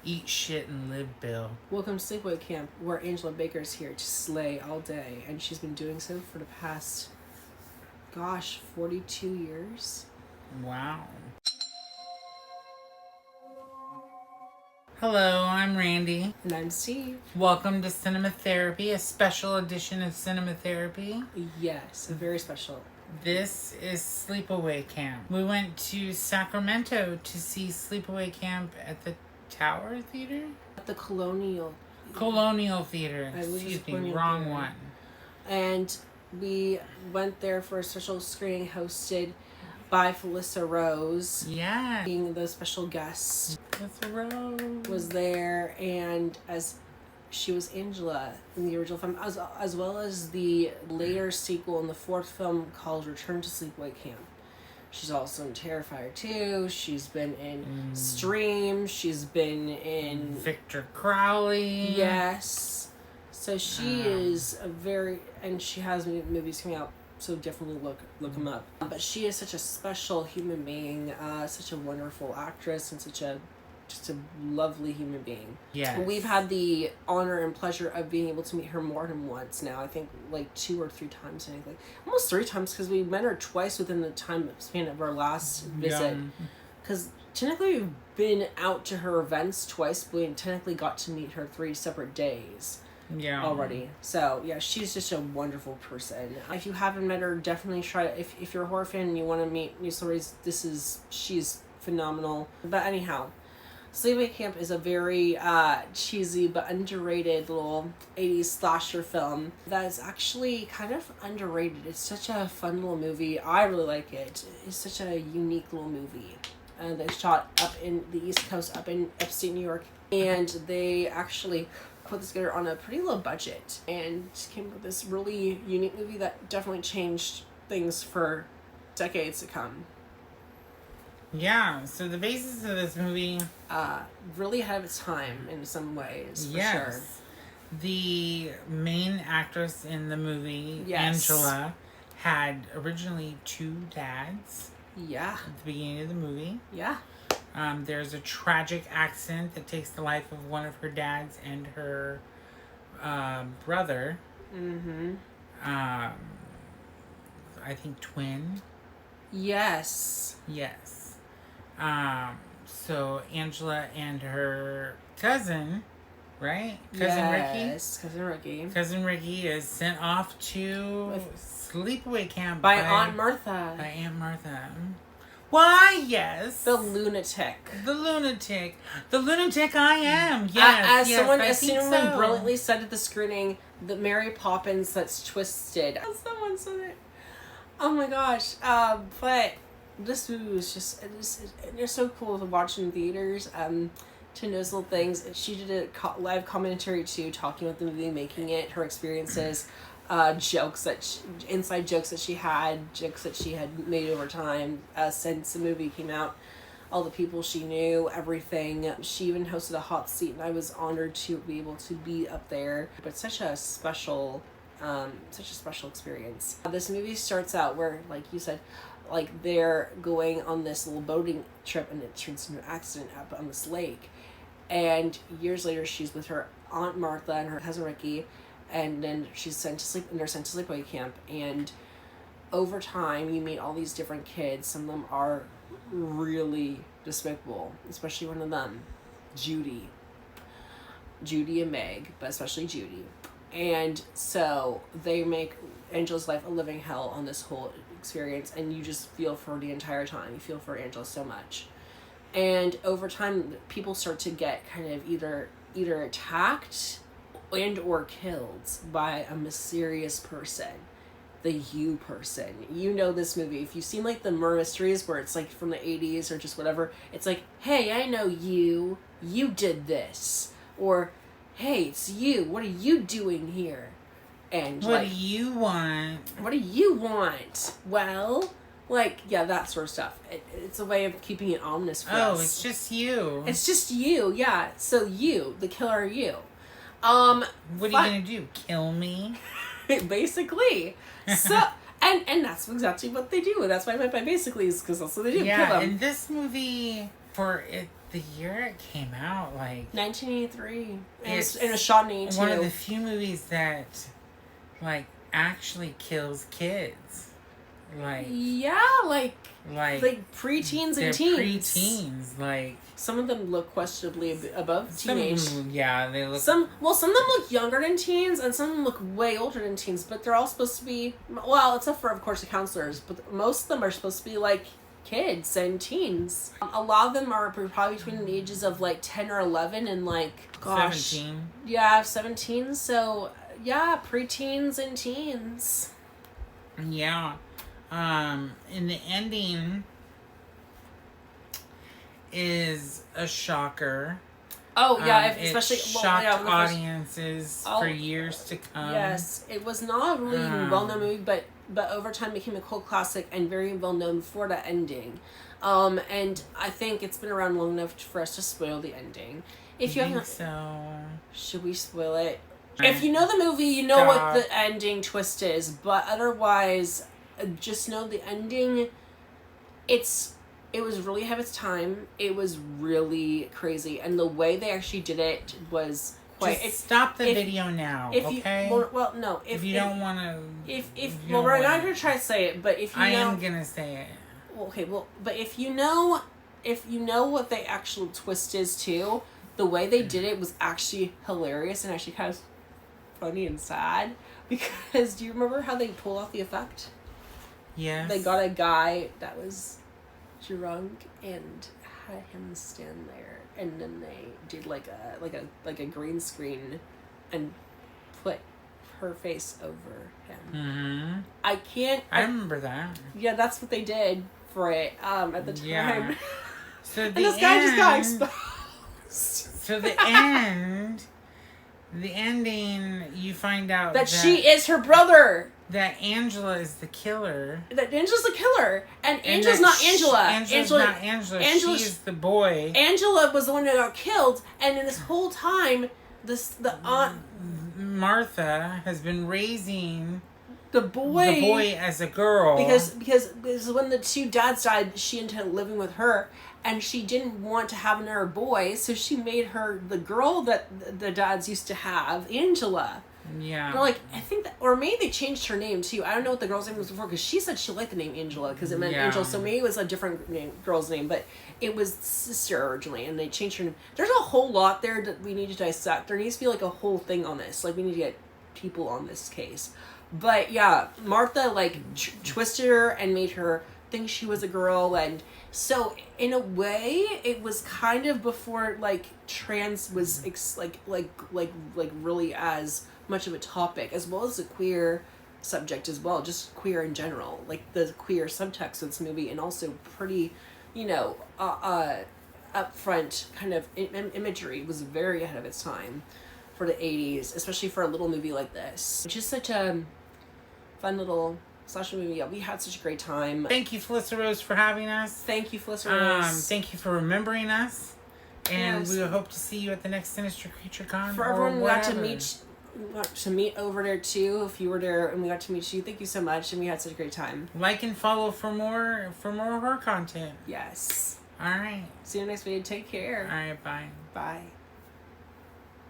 Eat shit and live, Bill. Welcome to Sleepaway Camp, where Angela Baker's here to slay all day, and she's been doing so for the past, 42 years. Wow. Hello, I'm Randy. And I'm Steve. Welcome to Cinema Therapy, a special edition of Cinema Therapy. Yes, very special. This is Sleepaway Camp. We went to Sacramento to see Sleepaway Camp at the Tower Theater? At the Colonial Theater. Excuse me, Colonial wrong Theater. one. And we went there for a special screening hosted by Felissa Rose. Yeah. Being the special guest. Felissa Rose was there, and as she was Angela in the original film, as well as the later sequel in the fourth film called Return to Sleepaway Camp. She's also in Terrifier 2. She's been in Stream. She's been in Victor Crowley. Yes. So she is a very, and she has movies coming out, so definitely look them up. But she is such a special human being, such a wonderful actress, and just a lovely human being. Yes. We've had the honor and pleasure of being able to meet her more than once now. I think like 2 or 3 times, I think like almost 3 times, because we met her twice within the time span of our last visit. Because technically we've been out to her events twice, but we technically got to meet her 3 separate days. Yeah. Already. So yeah, she's just a wonderful person. If you haven't met her, definitely try it. If you're a horror fan and you want to meet new stories, she's phenomenal. But anyhow, Sleepaway Camp is a very cheesy but underrated little 80s slasher film that is actually kind of underrated. It's such a fun little movie. I really like it. It's such a unique little movie. That's shot up in the East Coast, up in upstate New York. And they actually put this together on a pretty low budget and came up with this really unique movie that definitely changed things for decades to come. Yeah, so the basis of this movie... really ahead of its time in some ways, for sure. The main actress in the movie, Yes. Angela, had originally 2 dads. Yeah. At the beginning of the movie. Yeah. There's a tragic accident that takes the life of one of her dads and her brother. Mm-hmm. I think twin. Yes. Yes. So Angela and her cousin, right? Cousin Ricky is sent off to Sleepaway Camp by Aunt Martha. By Aunt Martha. Why, yes. The lunatic I am. Yes. As someone brilliantly said at the screening, the Mary Poppins that's twisted. Someone said it. Oh my gosh. But this movie was it's so cool to watch in theaters. To know little things. She did a live commentary too, talking about the movie, making it, her experiences, inside jokes that she had made over time since the movie came out, all the people she knew, everything. She even hosted a hot seat, and I was honored to be able to be up there. But such a special experience. This movie starts out where, like you said, like they're going on this little boating trip, and it turns into an accident up on this lake. And years later, she's with her Aunt Martha and her cousin Ricky, and then they're sent to Sleepaway Camp. And over time, you meet all these different kids. Some of them are really despicable, especially one of them, Judy and Meg, but especially Judy. And so they make Angela's life a living hell on this whole experience, and you just feel for the entire time. You feel for Angela so much. And over time, people start to get kind of either attacked and or killed by a mysterious person. The You person. You know this movie. If you've seen like the murder mysteries where it's like from the 80s or just whatever, it's like, hey, I know you. You did this. Or, hey, it's you. What are you doing here? And what do you want? What do you want? Well, like, yeah, that sort of stuff. It's a way of keeping it ominous for us. Oh, it's just you. It's just you, yeah. So you, the killer, are you. What are you gonna do? Kill me? Basically. So, and that's exactly what they do. That's why I meant by basically, is because that's what they do. Yeah, kill them. in this movie, for it the year it came out, like 1983. it's And it was shot in 82. one of the few movies that, like, actually kills kids. Like, yeah, like preteens and teens. Preteens, like some of them look questionably above teenage. They look. Some of them look younger than teens, and some of them look way older than teens. But they're all supposed to be, well, except for of course the counselors. But most of them are supposed to be like kids and teens. A lot of them are probably between the ages of like 10 or 11 and like 17. Yeah, 17. So yeah, preteens and teens. Yeah. In the ending is a shocker. Oh yeah, especially shocked audiences for years to come. Yes, it was not a really well-known movie, but over time became a cult classic and very well known for that ending. And I think it's been around long enough for us to spoil the ending. If you haven't, should we spoil it? If you know the movie, you know what the ending twist is. But otherwise, just know the ending. It was really ahead of its time. It was really crazy, and the way they actually did it was quite. Just stop the video now, okay? No. If you don't want to. We're not gonna try to say it, but if you know, I am gonna say it. Okay, but if you know what the actual twist is too, the way they did it was actually hilarious and actually kind of funny and sad. Because do you remember how they pulled off the effect? Yes. They got a guy that was drunk and had him stand there, and then they did like a green screen and put her face over him. Mm-hmm. I remember that. Yeah, that's what they did for it at the time. Yeah. So and this guy just got exposed. So the ending, you find out that she is her brother. That Angela is the killer. That Angela's the killer. And Angela's not Angela. Angela's not Angela. She is the boy. Angela was the one that got killed. And in this whole time, the aunt... Martha has been raising the boy as a girl. Because when the two dads died, she ended up living with her. And she didn't want to have another boy. So she made her the girl that the dads used to have, Angela. Yeah. They're like, I think that, or maybe they changed her name too. I don't know what the girl's name was before, because she said she liked the name Angela because it meant angel. So maybe it was a different girl's name, but it was sister originally, and they changed her name. There's a whole lot there that we need to dissect. There needs to be like a whole thing on this. Like we need to get people on this case. But yeah, Martha like twisted her and made her think she was a girl, and so in a way, it was kind of before like trans was like really as much of a topic, as well as a queer subject as well, just queer in general, like the queer subtext of this movie, and also pretty, upfront kind of imagery was very ahead of its time for the 80s, especially for a little movie like this. Just such a fun little slasher movie. Yeah, we had such a great time. Thank you, Felissa Rose, for having us. Thank you, Felissa Rose. Thank you for remembering us. And we hope to see you at the next Sinister Creature Con. For everyone we got to meet over there too, if you were there and we got to meet you, thank you so much, and we had such a great time. Like and follow for more horror content. Yes. All right. See you next video. Take care. All right, bye. Bye.